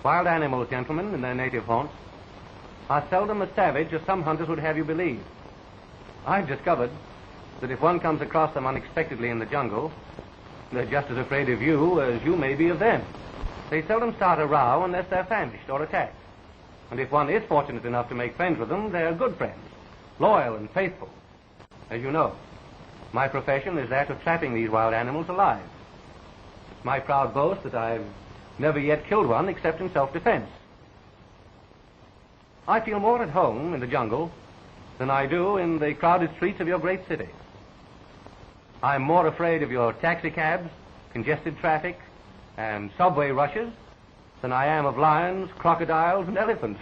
Wild animals, gentlemen, in their native haunts, are seldom as savage as some hunters would have you believe. I've discovered that if one comes across them unexpectedly in the jungle, they're just as afraid of you as you may be of them. They seldom start a row unless they're famished or attacked. And if one is fortunate enough to make friends with them, they're good friends, loyal and faithful. As you know, my profession is that of trapping these wild animals alive. It's my proud boast that I've never yet killed one except in self-defense. I feel more at home in the jungle than I do in the crowded streets of your great city. I'm more afraid of your taxicabs, congested traffic, and subway rushes than I am of lions, crocodiles, and elephants.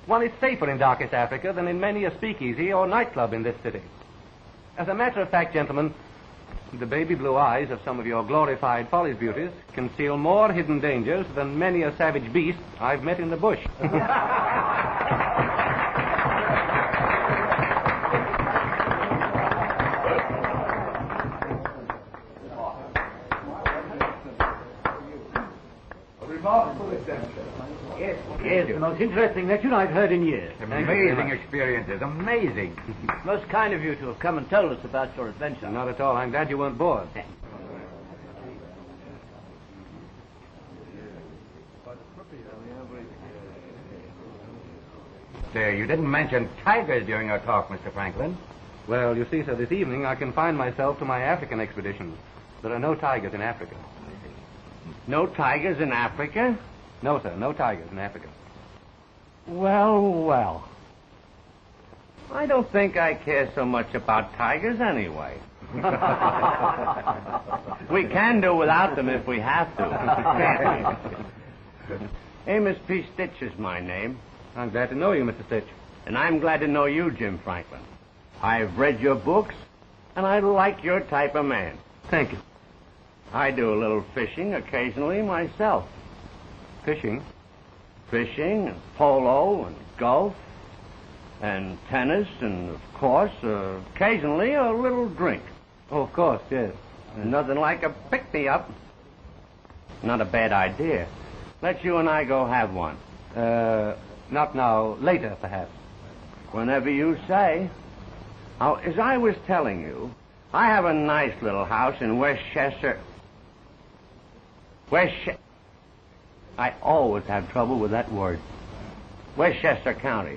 One is safer in darkest Africa than in many a speakeasy or nightclub in this city. As a matter of fact, gentlemen, the baby blue eyes of some of your glorified Follies beauties conceal more hidden dangers than many a savage beast I've met in the bush. Yes, the most interesting lecture I've heard in years. Amazing experiences, amazing. Most kind of you to have come and told us about your adventure. Not at all. I'm glad you weren't bored. Say, you didn't mention tigers during your talk, Mr. Franklin. Well, you see, sir, this evening I confined myself to my African expeditions. There are no tigers in Africa. No tigers in Africa? No, sir, no tigers in Africa. Well, well. I don't think I care so much about tigers anyway. We can do without them if we have to. Amos P. Stitch is my name. I'm glad to know you, Mr. Stitch. And I'm glad to know you, Jim Franklin. I've read your books, and I like your type of man. Thank you. I do a little fishing occasionally myself. Fishing? Fishing, and polo, and golf, and tennis, and, of course, occasionally a little drink. Oh, of course, yes. Nothing like a pick-me-up. Not a bad idea. Let's you and I go have one. Not now. Later, perhaps. Whenever you say. Now, as I was telling you, I have a nice little house in Westchester. I always have trouble with that word. Westchester County.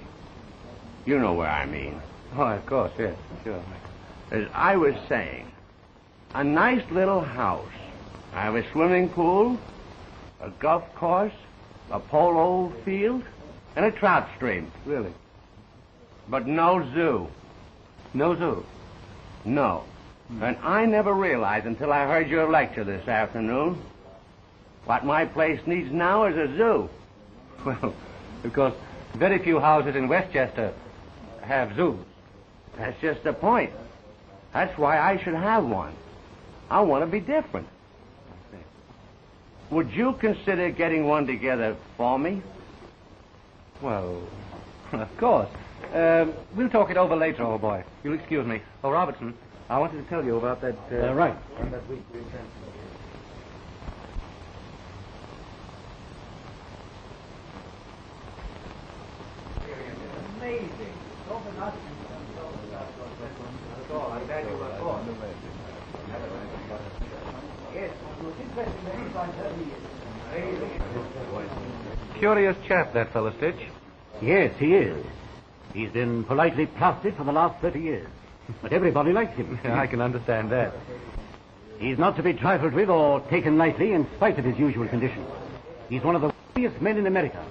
You know where I mean. Oh, of course, yes, sure. As I was saying, a nice little house. I have a swimming pool, a golf course, a polo field, and a trout stream. Really? But no zoo. No zoo? No. And I never realized until I heard your lecture this afternoon what my place needs now is a zoo. Well, because very few houses in Westchester have zoos. That's just the point. That's why I should have one. I want to be different. Would you consider getting one together for me? Well, of course. We'll talk it over later, old boy. You'll excuse me. Oh, Robertson, I wanted to tell you about that... right. That week we sent... Amazing. Curious chap, that fellow Stitch. Yes, he is. He's been politely plastered for the last 30 years. But everybody likes him. I can understand that. He's not to be trifled with or taken lightly in spite of his usual conditions. He's one of the wealthiest men in America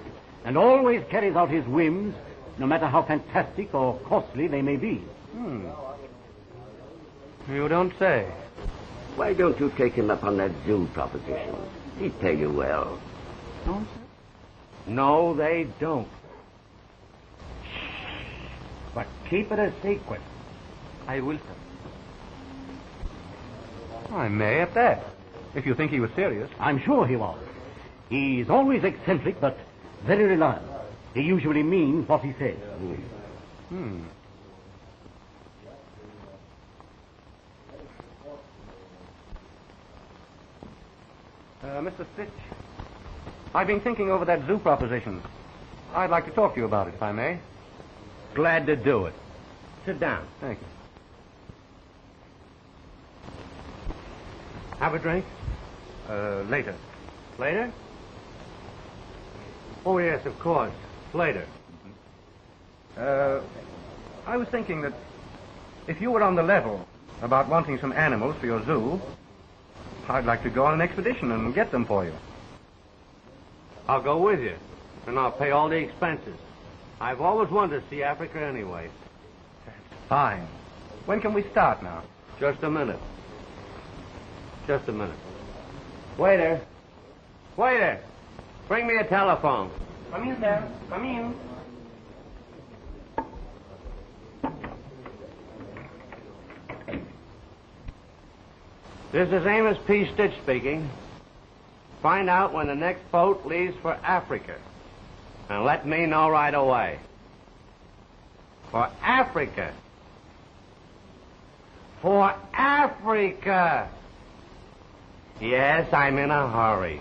and always carries out his whims, no matter how fantastic or costly they may be. You don't say. Why don't you take him up on that zoo proposition? He'd pay you well. No, they don't. Shh. But keep it a secret. I will, sir. I may at that, if you think he was serious. I'm sure he was. He's always eccentric, but very reliable. He usually means what he says. Mr. Stitch, I've been thinking over that zoo proposition. I'd like to talk to you about it, if I may. Glad to do it. Sit down. Thank you. Have a drink? Later. Later? Oh, yes, of course. Later. I was thinking that if you were on the level about wanting some animals for your zoo, I'd like to go on an expedition and get them for you. I'll go with you, and I'll pay all the expenses. I've always wanted to see Africa anyway. Fine. When can we start now? Just a minute. Just a minute. Waiter. Waiter. Bring me a telephone. Come in, sir. Come in. This is Amos P. Stitch speaking. Find out when the next boat leaves for Africa. And let me know right away. For Africa. For Africa. Yes, I'm in a hurry.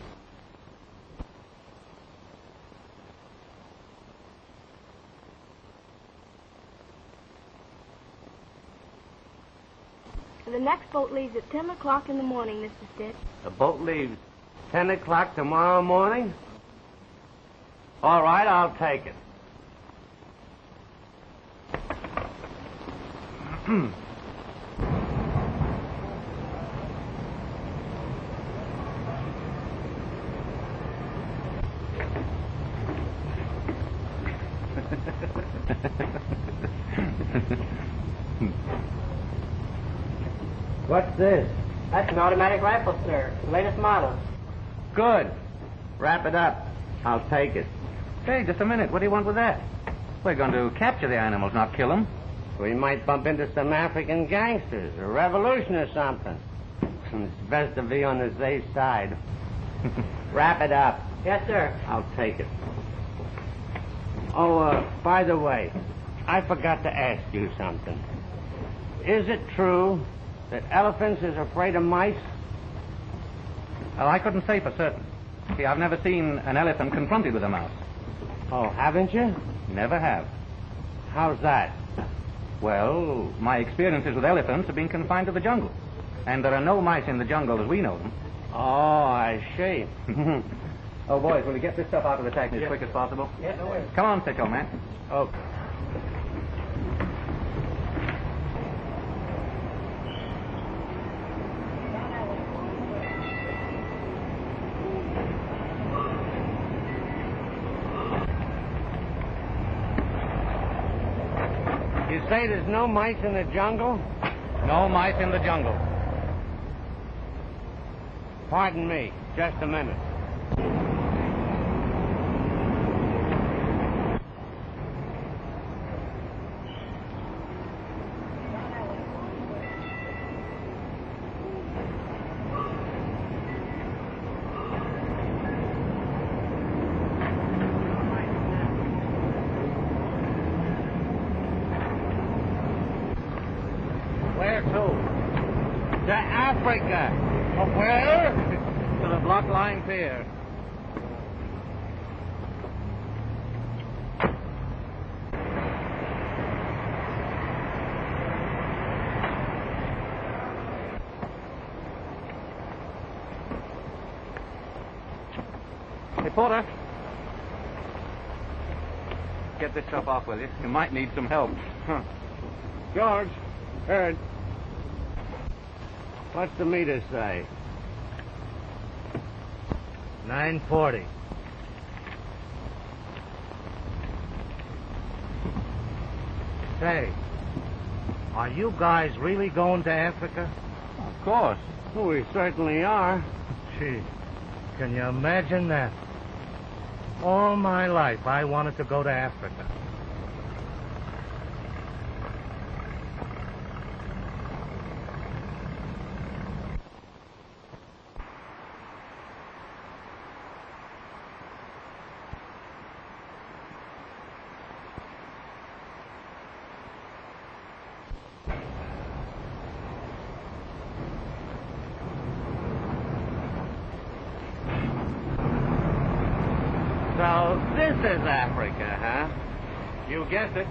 The next boat leaves at 10 o'clock in the morning, Mr. Stitch. The boat leaves 10 o'clock tomorrow morning? All right, I'll take it. What's this? That's an automatic rifle, sir. The latest model. Good. Wrap it up. I'll take it. Hey, just a minute. What do you want with that? We're going to capture the animals, not kill them. We might bump into some African gangsters, a revolution or something. It's best to be on the safe side. Wrap it up. Yes, sir. I'll take it. Oh, by the way, I forgot to ask you something. Is it true that elephants is afraid of mice? Well, I couldn't say for certain. See, I've never seen an elephant confronted with a mouse. Oh, haven't you? Never have. How's that? Well, my experiences with elephants have been confined to the jungle. And there are no mice in the jungle as we know them. Oh, I see. Oh, boys, will you get this stuff out of the taxi as quick as possible? Yes, no worries. Come on, Stitch, old man. Okay. You say there's no mice in the jungle? No mice in the jungle. Pardon me. Just a minute. Where to? To Africa. Where? To the Block Line Pier. Hey, Porter. Get this stuff off with you. You might need some help. George, Ed, what's the meter say? 940. Say, are you guys really going to Africa? Of course. Well, we certainly are. Gee, can you imagine that? All my life, I wanted to go to Africa. So this is Africa, huh? You guessed it.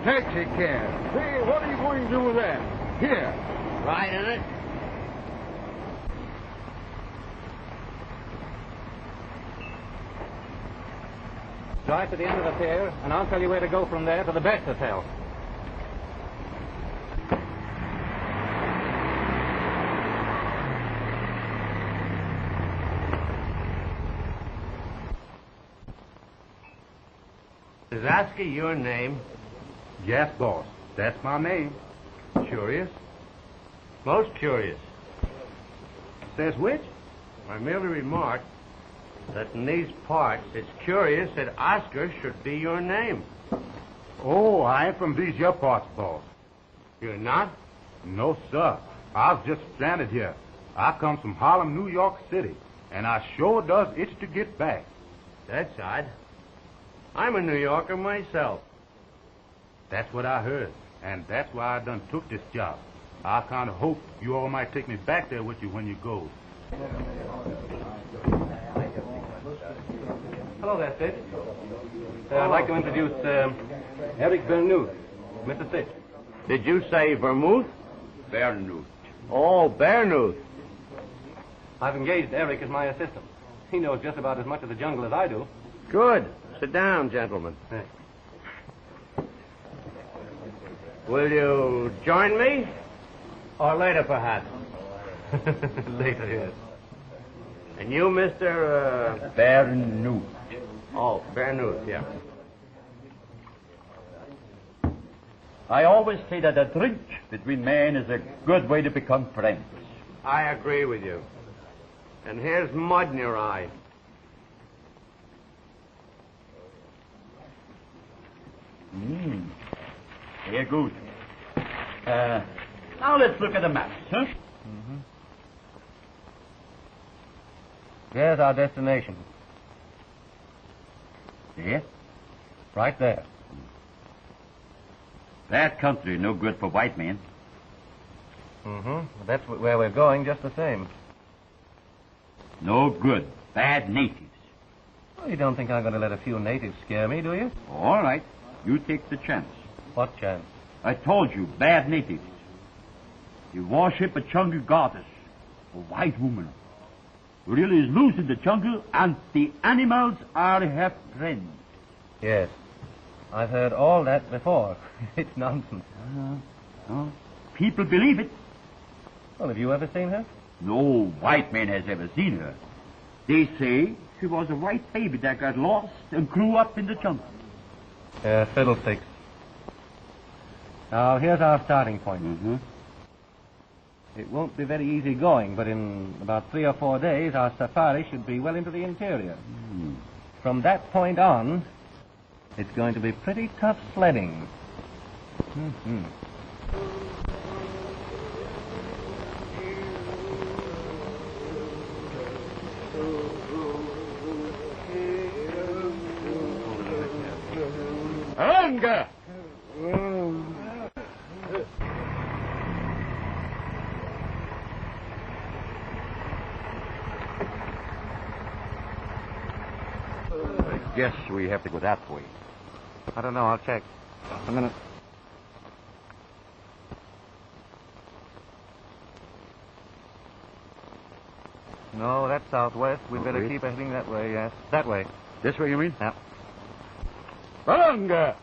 Taxi cab. Say, what are you going to do with that? Here. Right in it? Drive to the end of the pier, and I'll tell you where to go from there to the best hotel. Is asking your name? Yes, boss. That's my name. Curious? Most curious. Says which? I merely remarked that in these parts it's curious that Oscar should be your name. Oh, I ain't from these your parts, boss. You're not? No, sir. I was just stranded here. I come from Harlem, New York City, and I sure does itch to get back. That's odd. I'm a New Yorker myself. That's what I heard, and that's why I done took this job. I kind of hope you all might take me back there with you when you go. Hello there, Sid. I'd like to introduce Alec Bernouth, Mr. Sid. Did you say vermouth? Bernouth. Oh, Bernouth. I've engaged Eric as my assistant. He knows just about as much of the jungle as I do. Good. Sit down, gentlemen. Thanks. Will you join me? Or later, perhaps? Later, yes. And you, Mr. Bernouth. Oh, Bernouth, yeah. I always say that a drink between men is a good way to become friends. I agree with you. And here's mud in your eye. Very good. Now let's look at the maps, huh? Mm-hmm. There's our destination. Yeah? Right there. That country no good for white men. Mm-hmm. That's where we're going just the same. No good. Bad natives. Well, you don't think I'm going to let a few natives scare me, do you? All right. You take the chance. What chance? I told you, bad natives. You worship a jungle goddess, a white woman, who really is loose in the jungle, and the animals are her friends. Yes. I've heard all that before. It's nonsense. People believe it. Well, have you ever seen her? No white man has ever seen her. They say she was a white baby that got lost and grew up in the jungle. Fiddlesticks. Now, here's our starting point. Mm-hmm. It won't be very easy going, but in about 3 or 4 days, our safari should be well into the interior. From that point on, it's going to be pretty tough sledding. Mm-hmm. Alonga! I guess we have to go that way. I don't know. I'll check. A minute. No, that's southwest. We'd better West? keep heading that way, yes. That way. This way, you mean? Yeah. Alonga!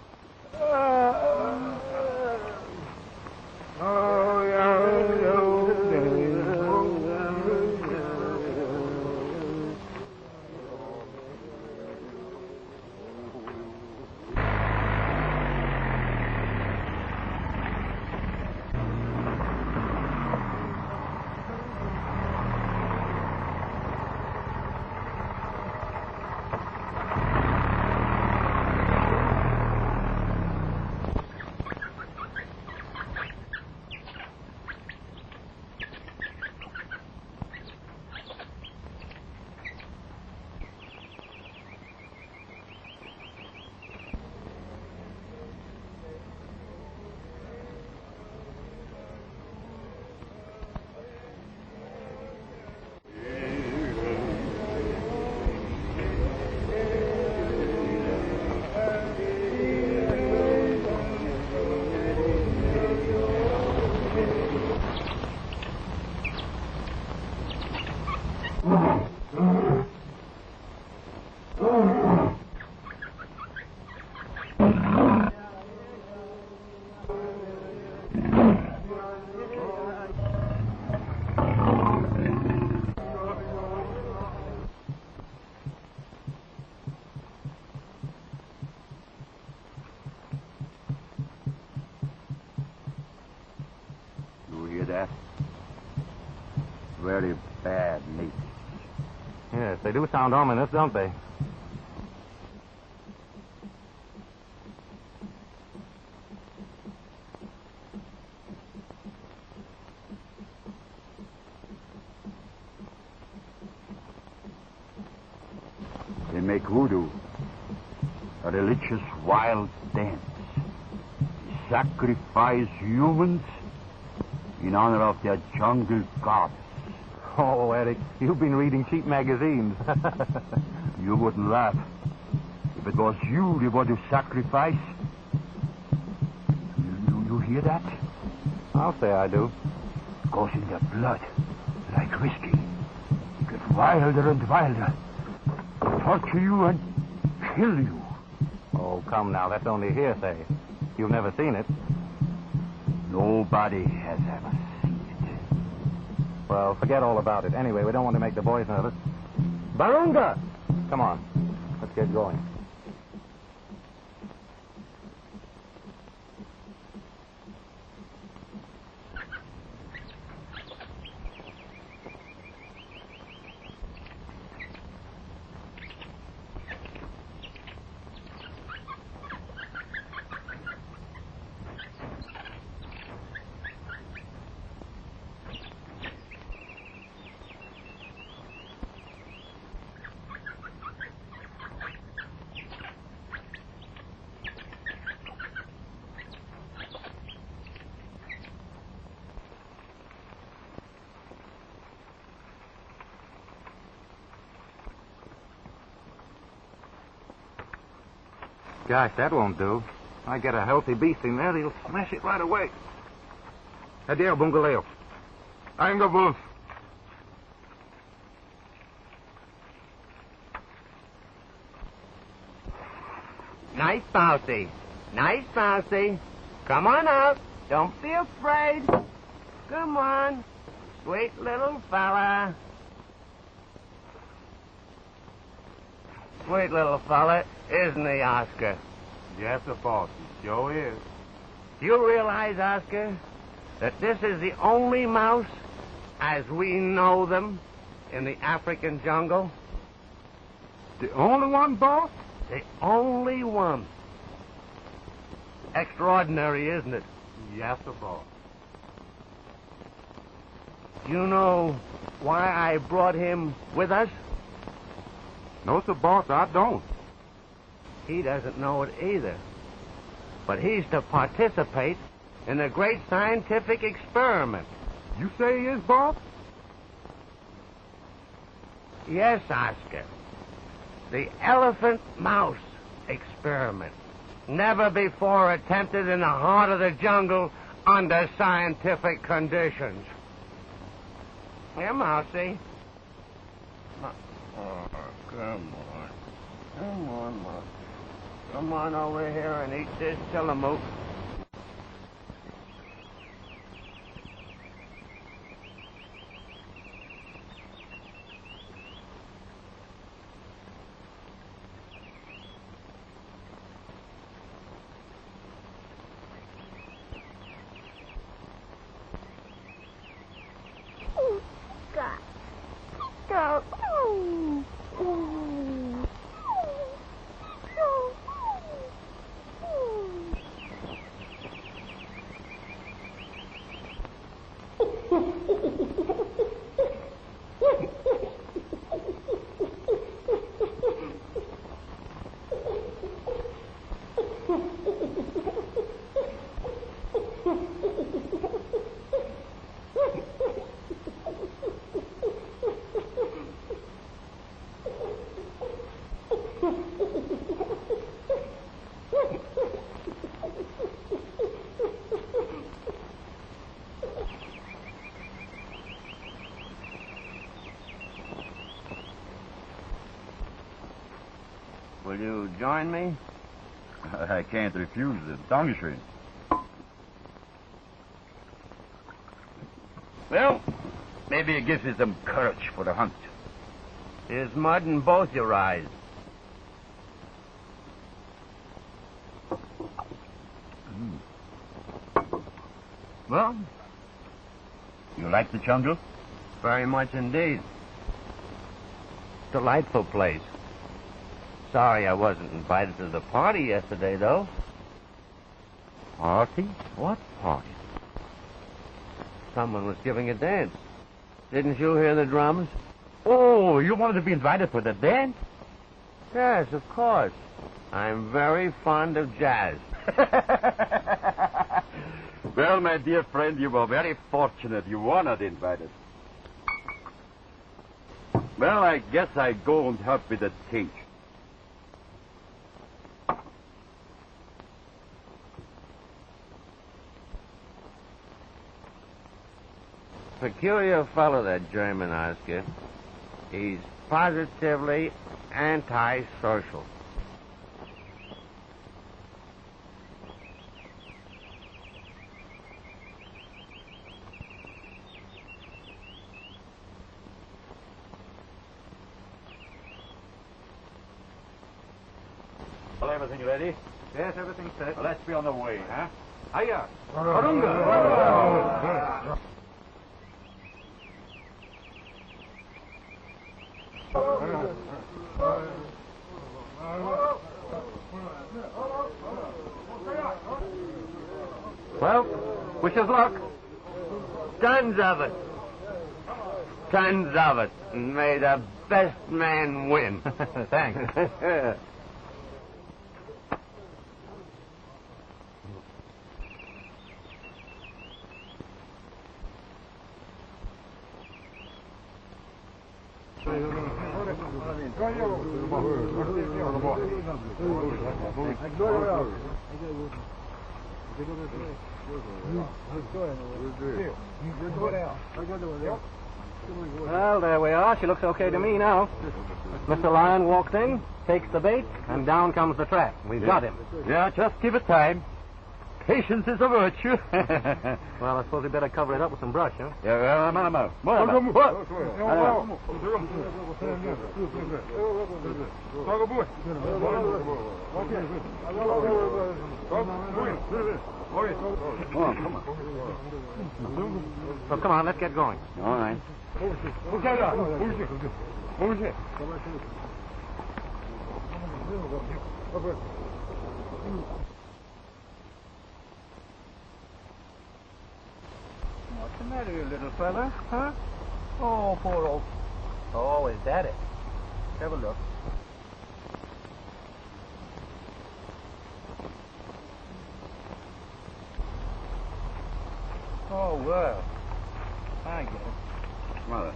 that. Very bad natives. Yes, they do sound ominous, don't they? They make voodoo, a religious wild dance. Sacrifice humans in honor of their jungle goddess. Oh, Eric, you've been reading cheap magazines. You wouldn't laugh if it was you they were to sacrifice. You hear that? I'll say I do. It goes in their blood, like whiskey. Get wilder and wilder. Torture you and kill you. Oh, come now, that's only hearsay. You've never seen it. Nobody has ever seen it. Well, forget all about it. Anyway, we don't want to make the boys nervous. Barunga! Come on, let's get going. Gosh, that won't do. I get a healthy beast in there, he'll smash it right away. Adele, Bungaleo. I'm the wolf. Nice bouncy. Nice bouncy. Come on out. Don't be afraid. Come on. Sweet little fella. Sweet little fella, isn't he, Oscar? Yes, sir, boss. He sure is. Do you realize, Oscar, that this is the only mouse, as we know them, in the African jungle? The only one, boss? The only one. Extraordinary, isn't it? Yes, sir, boss. You know why I brought him with us? No, sir, boss, I don't. He doesn't know it either. But he's to participate in a great scientific experiment. You say he is, boss? Yes, Oscar. The elephant mouse experiment. Never before attempted in the heart of the jungle under scientific conditions. Here, Mousy. Oh, come on. Come on, Mouse. Come on over here and eat this tillamook. Will you join me? I can't refuse the donkey train. Well, maybe it gives me some courage for the hunt. There's mud in both your eyes. Well, You like the jungle? Very much indeed. Delightful place. Sorry I wasn't invited to the party yesterday, though. Party? What party? Someone was giving a dance. Didn't you hear the drums? Oh, you wanted to be invited for the dance? Yes, of course. I'm very fond of jazz. Well, my dear friend, you were very fortunate you were not invited. Well, I guess I go and help with the change. Peculiar fellow, that German Oscar. He's positively antisocial. Well, everything ready? Yes, everything's set. Well, let's be on the way, huh? Hiya! Well, wish us luck. Tons of it. Tons of it. And may the best man win. Thanks. Well, there we are. She looks okay to me now. Mr. Lion walks in, takes the bait, and down comes the trap. We've got him. Yeah, just give it time. Patience is a virtue. Well, I suppose we better cover it up with some brush, huh? Yeah, well, So come on, let's get going. all right. What's the matter, you little fella? Huh? Oh, poor old... Oh, is that it? Have a look. Oh, well. I get it. Mother.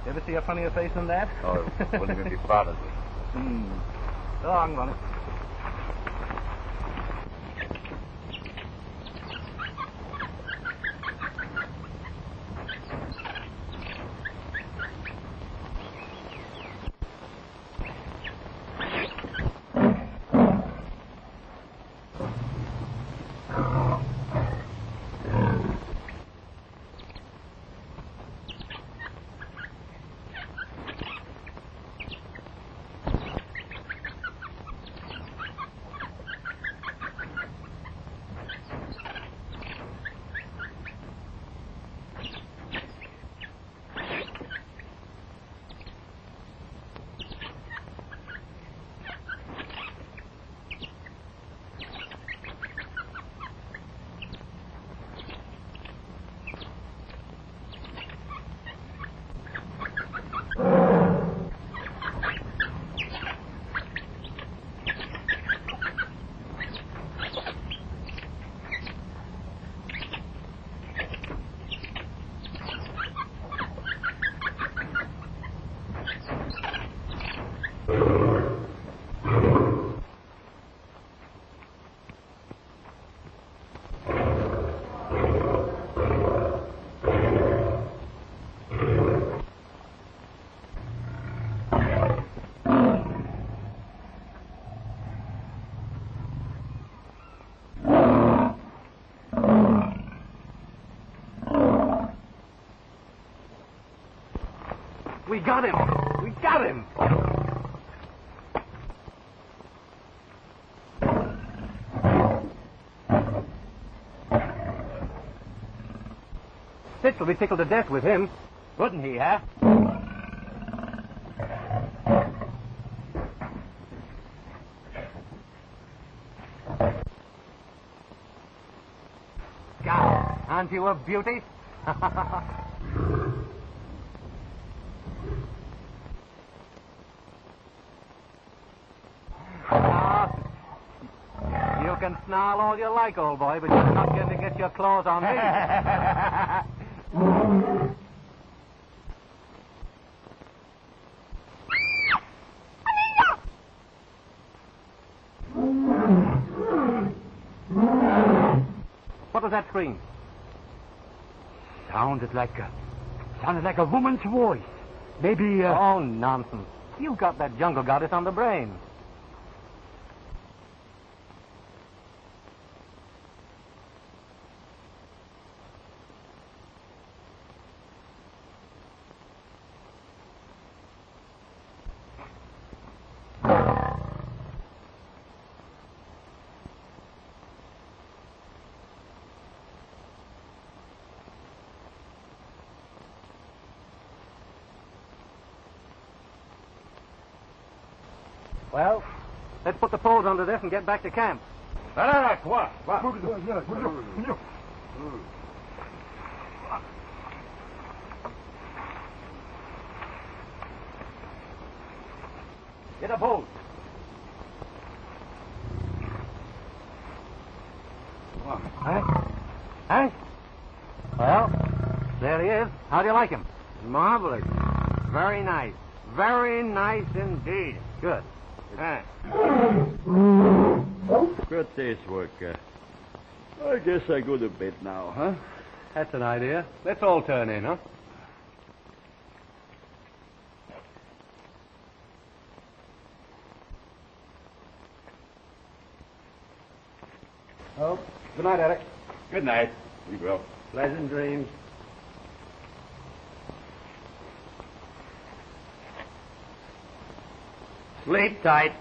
You ever see a funnier face than that? Oh, wouldn't even be proud of me. Oh, I'm gonna... We got him! We got him! Stitch will be tickled to death with him. Wouldn't he, huh? God, aren't you a beauty? You can snarl all you like, old boy, but you're not going to get your claws on me. What was that scream? Sounded like a woman's voice. Maybe, Oh, nonsense. You've got that jungle goddess on the brain. Well, let's put the poles under this and get back to camp. get a boat. Huh? Well, there he is. How do you like him? Marvelous. Very nice. Very nice indeed. Good. Good day's work. I guess I go to bed now, huh? That's an idea. Let's all turn in, huh? Oh, good night, Alec. Good night. We will. Pleasant dreams. Sleep tight.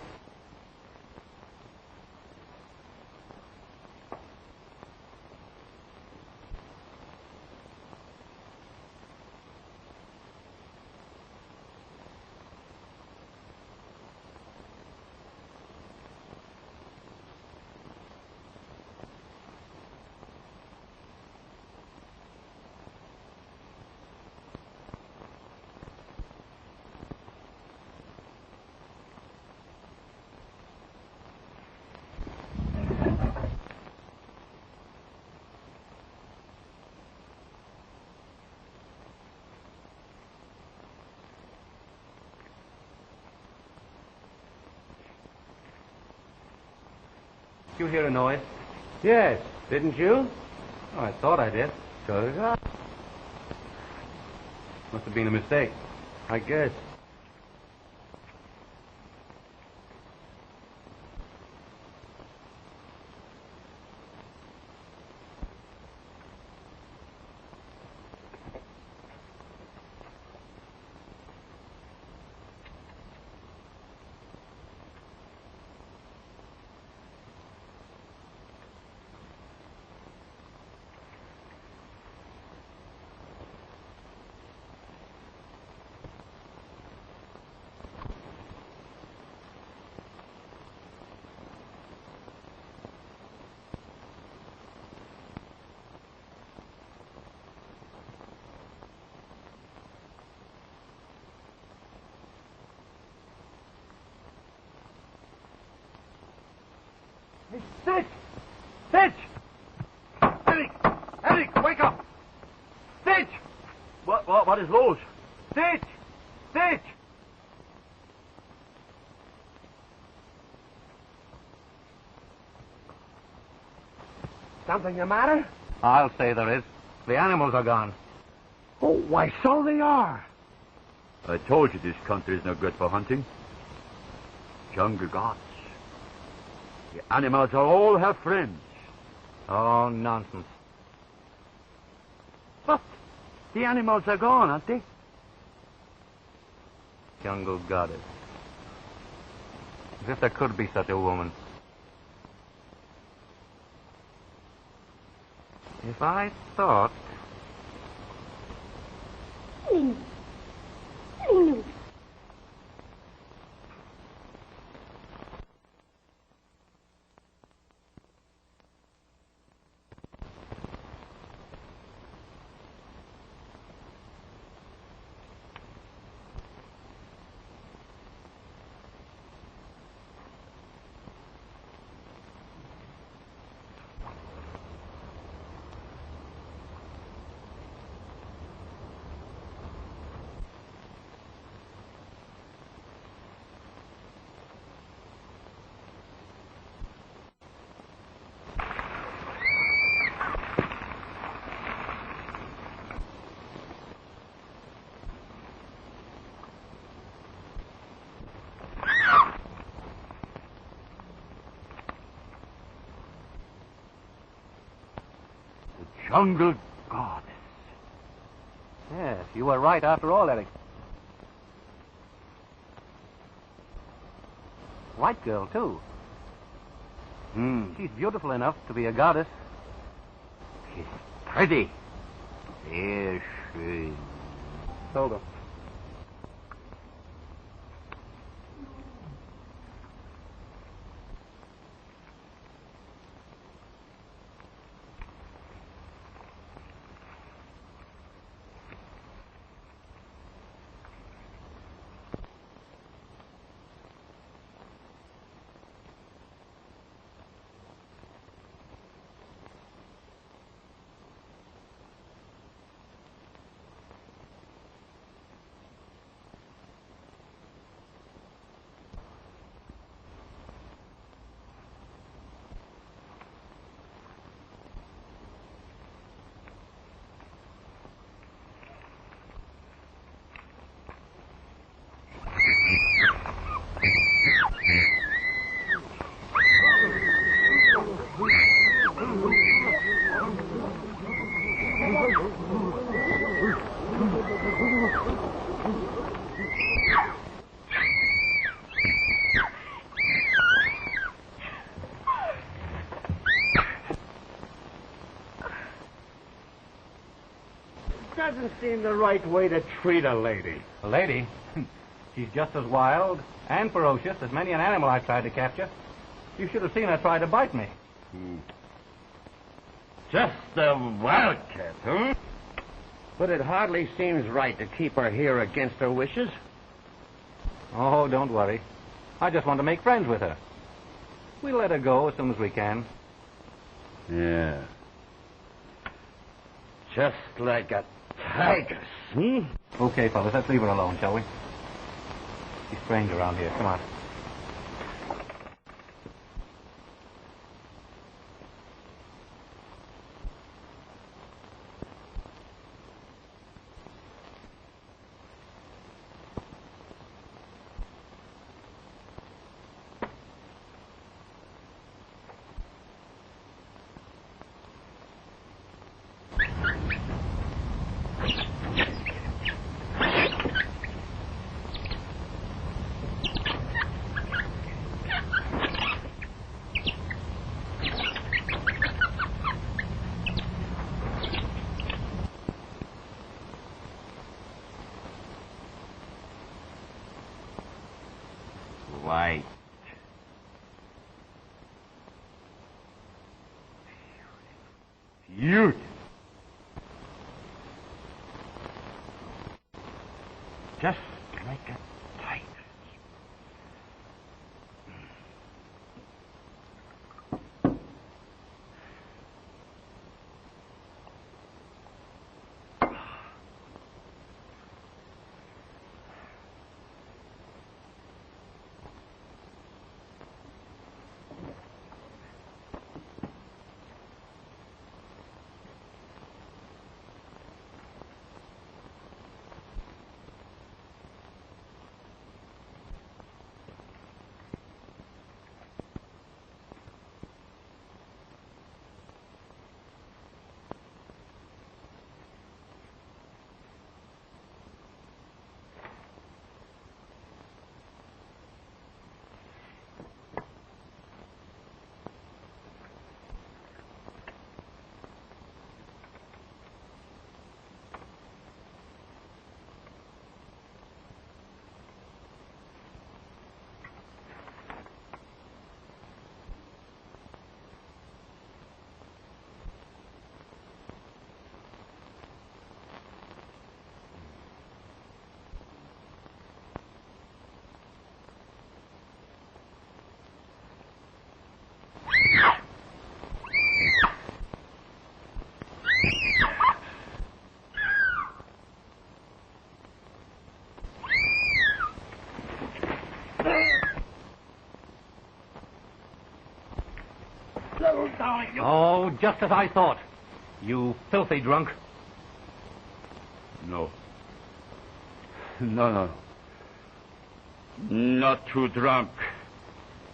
Did you hear a noise? Yes, didn't you? Oh, I thought I did. So did I. Must have been a mistake. I guess. Stitch! Stitch! Eric, wake up! Stitch! What is loose? Stitch! Stitch! Something the matter? I'll say there is. The animals are gone. Oh, why, so they are. I told you this country is no good for hunting. Jungle gods. The animals all have friends. Oh, nonsense. But the animals are gone, aren't they? Jungle goddess. As if there could be such a woman. If I thought... Linus. Jungle goddess. Yes, you were right after all, Eric. White girl, too. She's beautiful enough to be a goddess. She's pretty. Yes, she. Hold her. Doesn't seem the right way to treat a lady. A lady? She's just as wild and ferocious as many an animal I've tried to capture. You should have seen her try to bite me. Just a wildcat, huh? But it hardly seems right to keep her here against her wishes. Oh, don't worry. I just want to make friends with her. We'll let her go as soon as we can. Yeah. Just like a tigress, hmm? Okay, fellas, let's leave her alone, shall we? She's strange around here. Come on. White. Beautiful. Just like a tigress. darling. Oh, just as I thought. You filthy drunk. No. No. Not too drunk.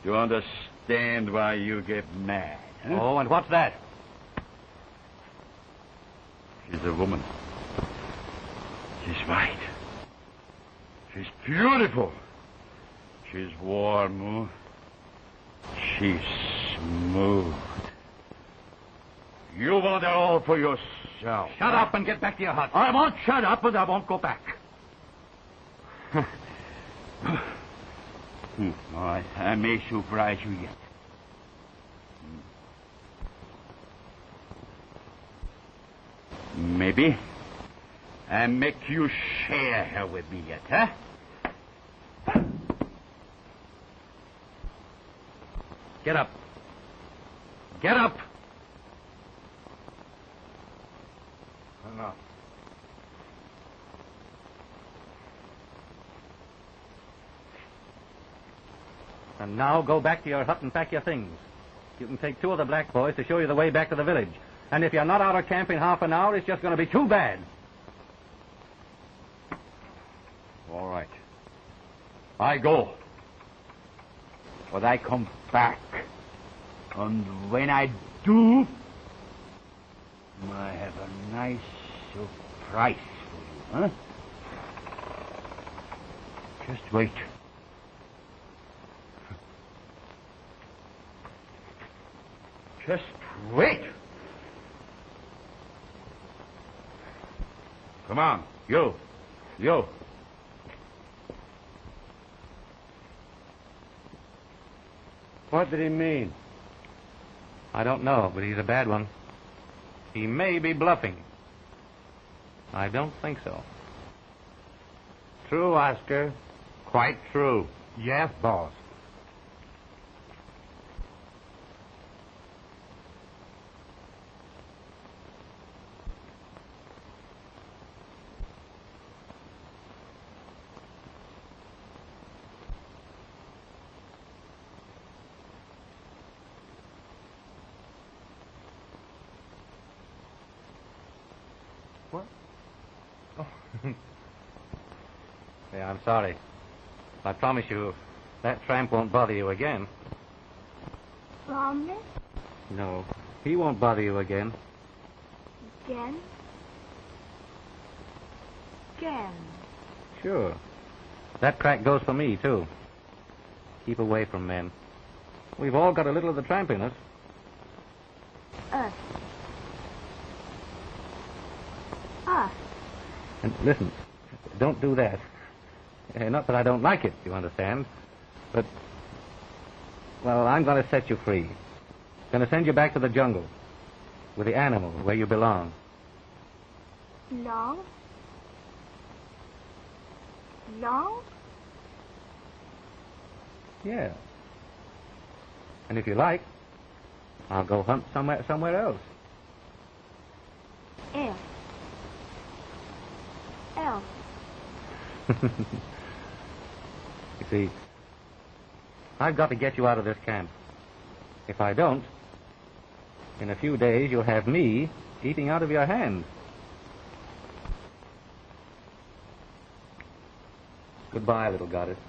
You understand why you get mad. Huh? Oh, and what's that? She's a woman. She's white. She's beautiful. She's warm. She's smooth. You want it all for yourself. Shut up and get back to your hut. I won't shut up, but I won't go back. I may surprise you yet. Maybe I make you share her with me yet, huh? Get up. Get up. No. And now go back to your hut and pack your things. You can take 2 of the black boys to show you the way back to the village. And if you're not out of camp in half an hour, it's just going to be too bad. All right. I go. But I come back. And when I do, I have a nice surprise for you, huh? Just wait. Just wait. Come on, you. What did he mean? I don't know, but he's a bad one. He may be bluffing. I don't think so. True, Oscar. Quite true. Yes, boss. Yeah, I'm sorry. I promise you, that tramp won't bother you again. Promise? No, he won't bother you again. Again? Again? Sure. That crack goes for me, too. Keep away from men. We've all got a little of the tramp in us. Us. And listen, don't do that. Not that I don't like it, you understand. But, well, I'm going to set you free. Going to send you back to the jungle. With the animals, where you belong. Long? Long? Yeah. And if you like, I'll go hunt somewhere else. Else. You see, I've got to get you out of this camp. If I don't, in a few days you'll have me eating out of your hand. Goodbye, little goddess.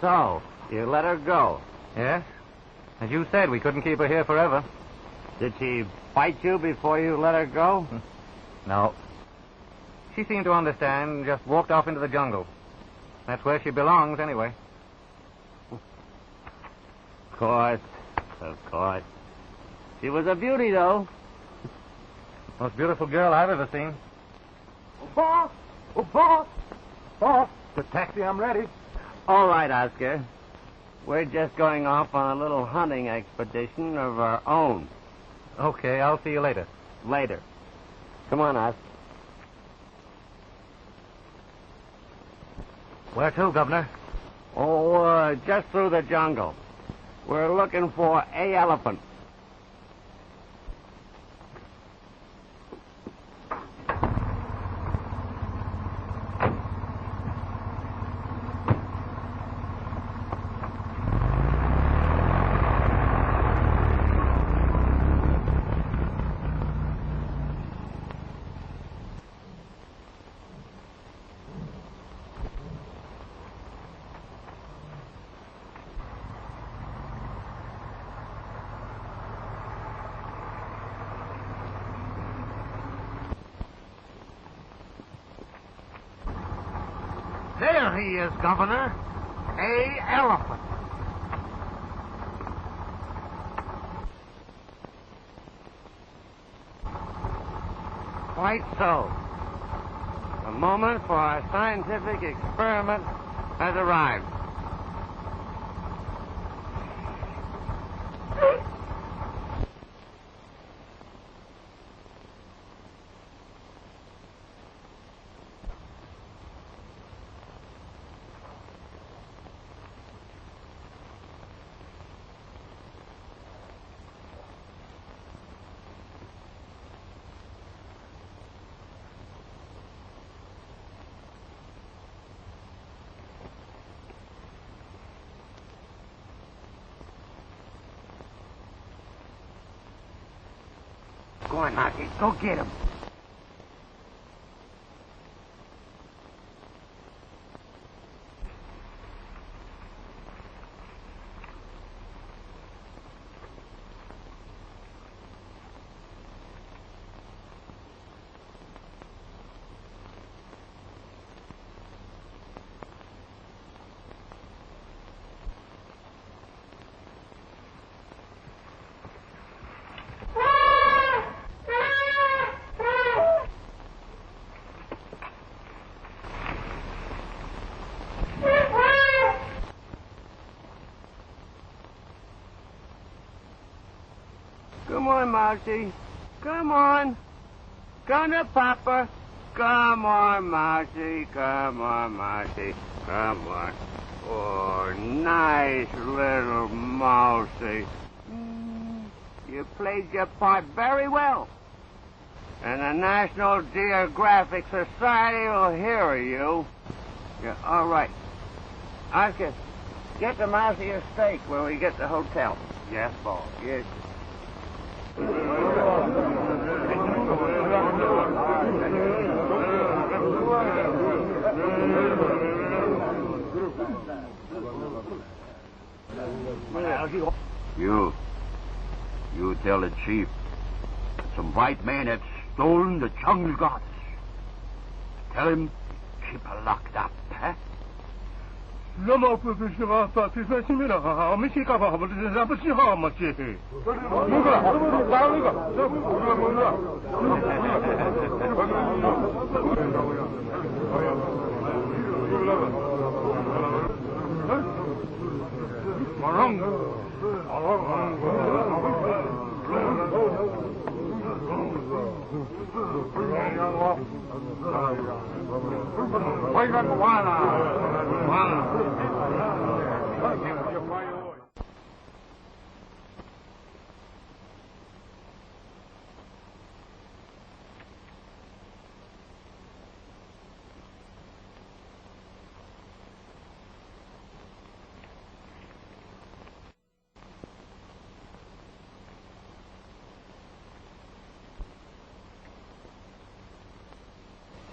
So, you let her go. Yes? As you said, we couldn't keep her here forever. Did she bite you before you let her go? No. She seemed to understand and just walked off into the jungle. That's where she belongs, anyway. Of course. Of course. She was a beauty, though. Most beautiful girl I've ever seen. Oh, boss! Oh, boss! Boss! The taxi, I'm ready. All right, Oscar. We're just going off on a little hunting expedition of our own. Okay, I'll see you later. Later. Come on, Oscar. Where to, Governor? Oh, just through the jungle. We're looking for a elephant. There he is, Governor. A elephant. Quite so. The moment for our scientific experiment has arrived. Go on, Marky. Go get him. Come on, Marcy. Come on. Come to Papa. Come on, Marcy. Come on, Marcy. Come on. Oh, nice little mousey. You played your part very well. And the National Geographic Society will hear of you. Yeah, all right. Oscar, get the mousey a steak when we get to the hotel. Yes, boss. Yes. You tell the chief some white man had stolen the jungle gods. Tell him keep her locked up, huh?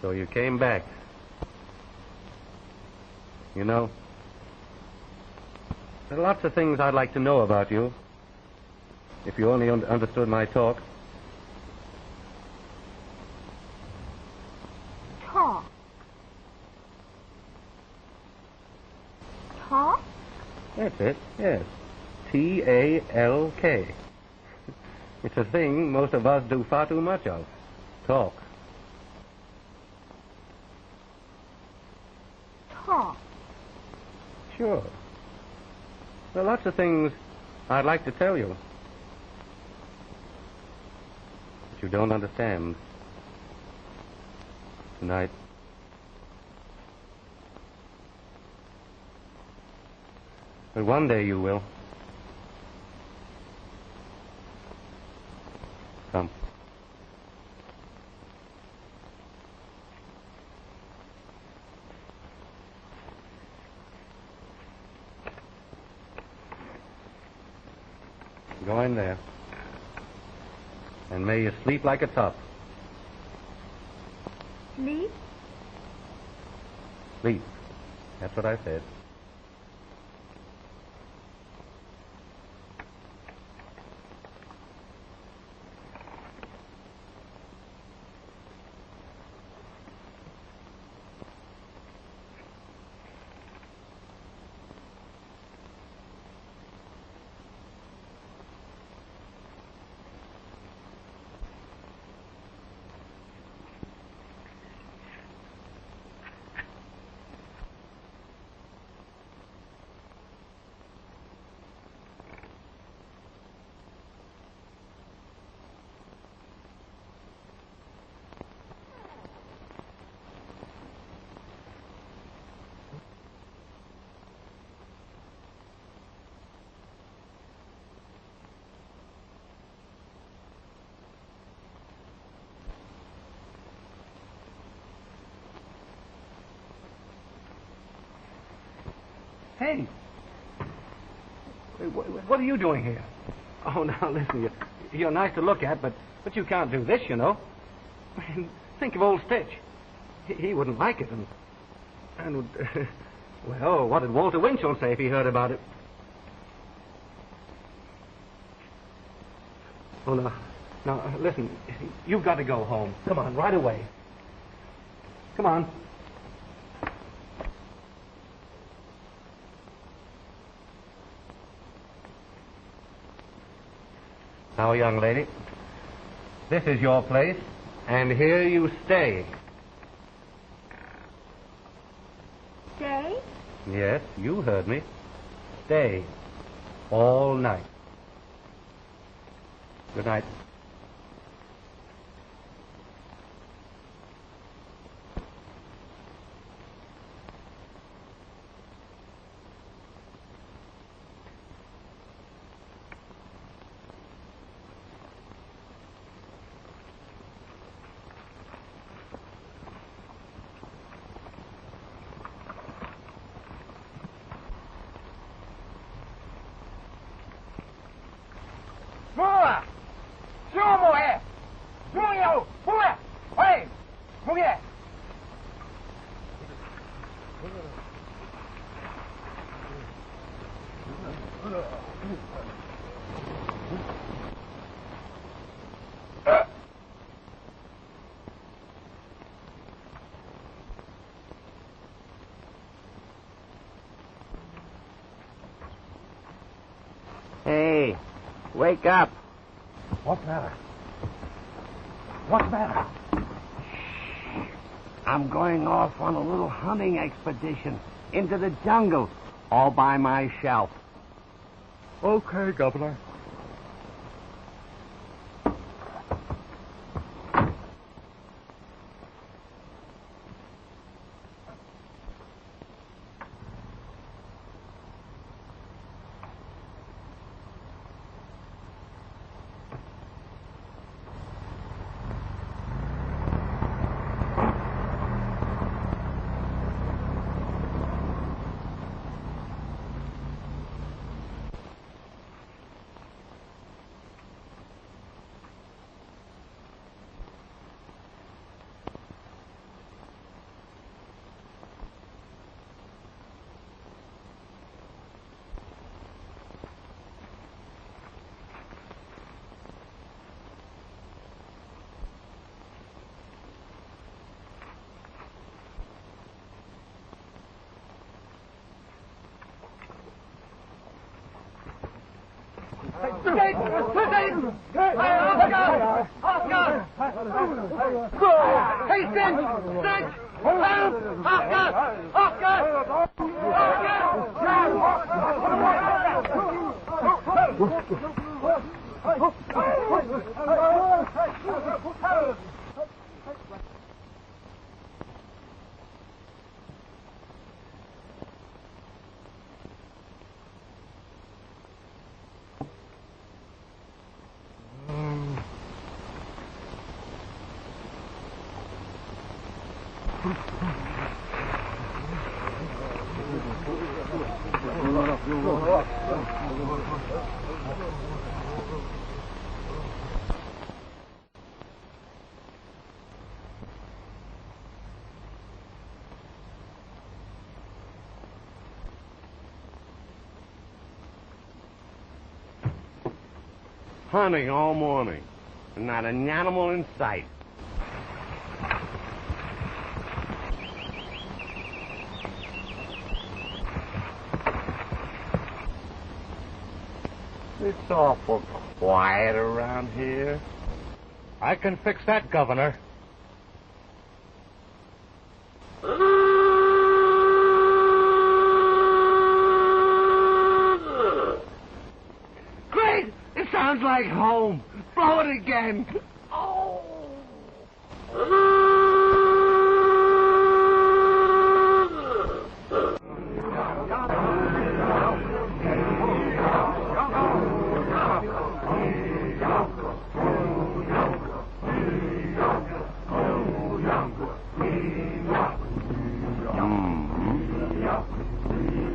So you came back. You know, there are lots of things I'd like to know about you. If you only understood my talk. Talk? Talk? That's it, yes. T-A-L-K. It's a thing most of us do far too much of. Talk. Talk. Sure. There are lots of things I'd like to tell you. But you don't understand. Tonight. But one day you will. Come. Go in there. And may you sleep like a top. Sleep? Sleep. That's what I said. Hey. What are you doing here? Oh, now, listen, you're nice to look at, but you can't do this, you know. I mean, think of old Stitch. He wouldn't like it, and well, what did Walter Winchell say if he heard about it? Oh, now, listen, you've got to go home. Come on, right away. Come on. Now, young lady, this is your place, and here you stay. Stay? Yes, you heard me. Stay. All night. Good night. Hey, wake up. What's the matter? What's the matter? I'm going off on a little hunting expedition into the jungle all by myself. Okay, Governor. Hunting all morning, and not an animal in sight. It's awful quiet around here. I can fix that, Governor. Great! It sounds like home. Blow it again. Oh.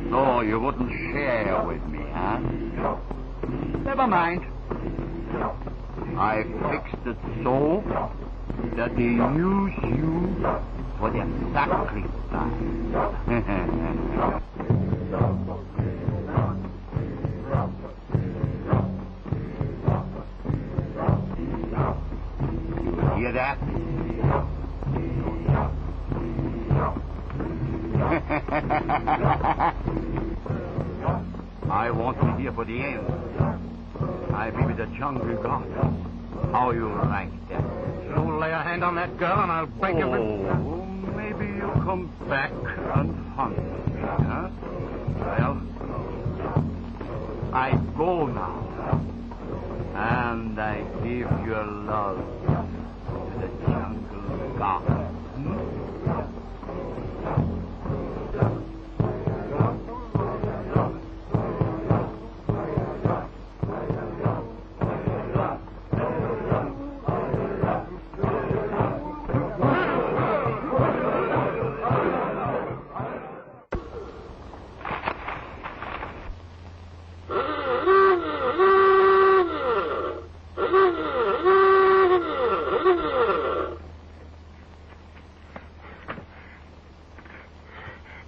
So you wouldn't share with me, huh? Never mind. I fixed it so that they use you for their sacrifice. You hear that? I want you here for the end. I'll be with the jungle god. How you like that? You'll lay a hand on that girl and I'll break every... Oh, maybe you come back and hunt me, huh? Well, I go now. And I give your love to the jungle god.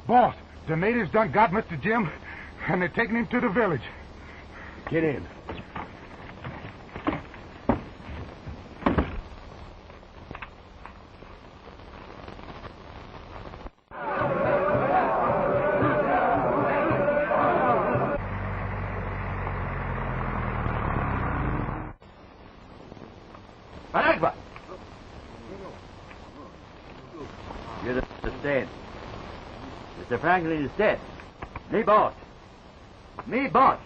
Boss, the natives done got Mr. Jim, and they're taking him to the village. Get in. Anagba! You're the stand. Mr. Franklin is dead. Me boss. Me boss.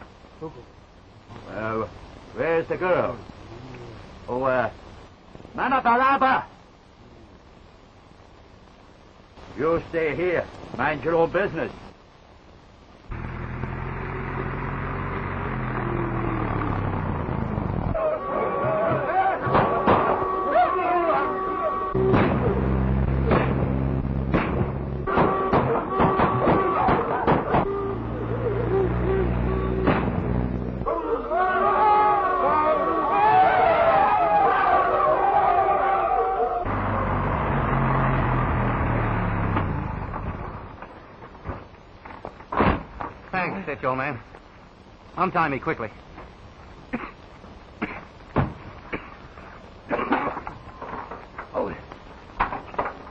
Where's the girl? Oh, Mana Baraba! You stay here. Mind your own business. Thanks, Stitch, old man. Untie me quickly. Oh.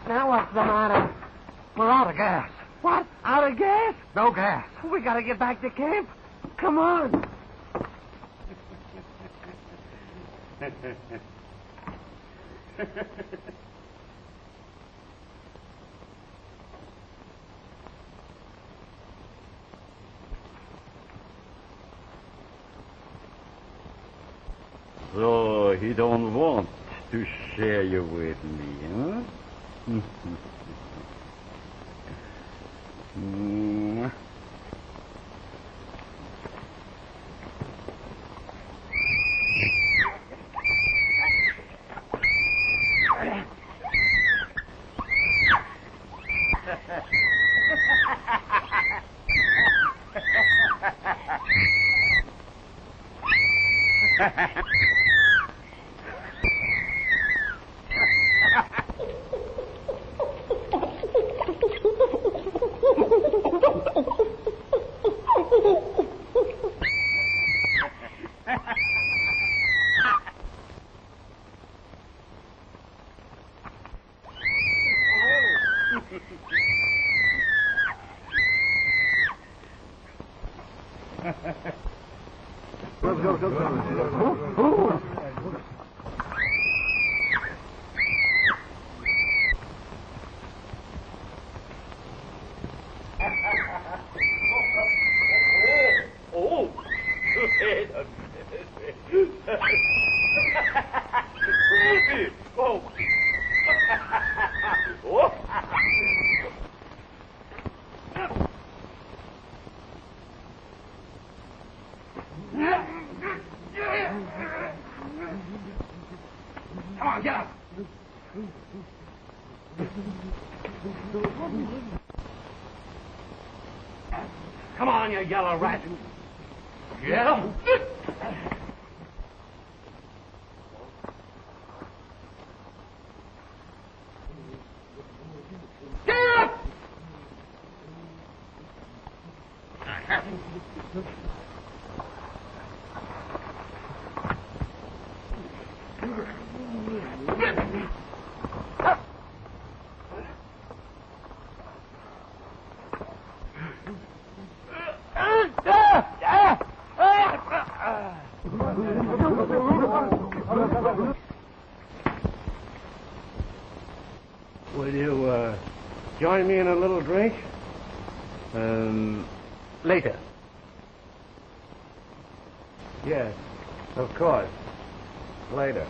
Now what's the matter? We're out of gas. What? Out of gas? No gas. We gotta get back to camp. Come on. So he don't want to share you with me, huh? Come on, get up. Come on, you yellow rat. Get up. Get up! Will you join me in a little drink? Later. Yes, of course. Later.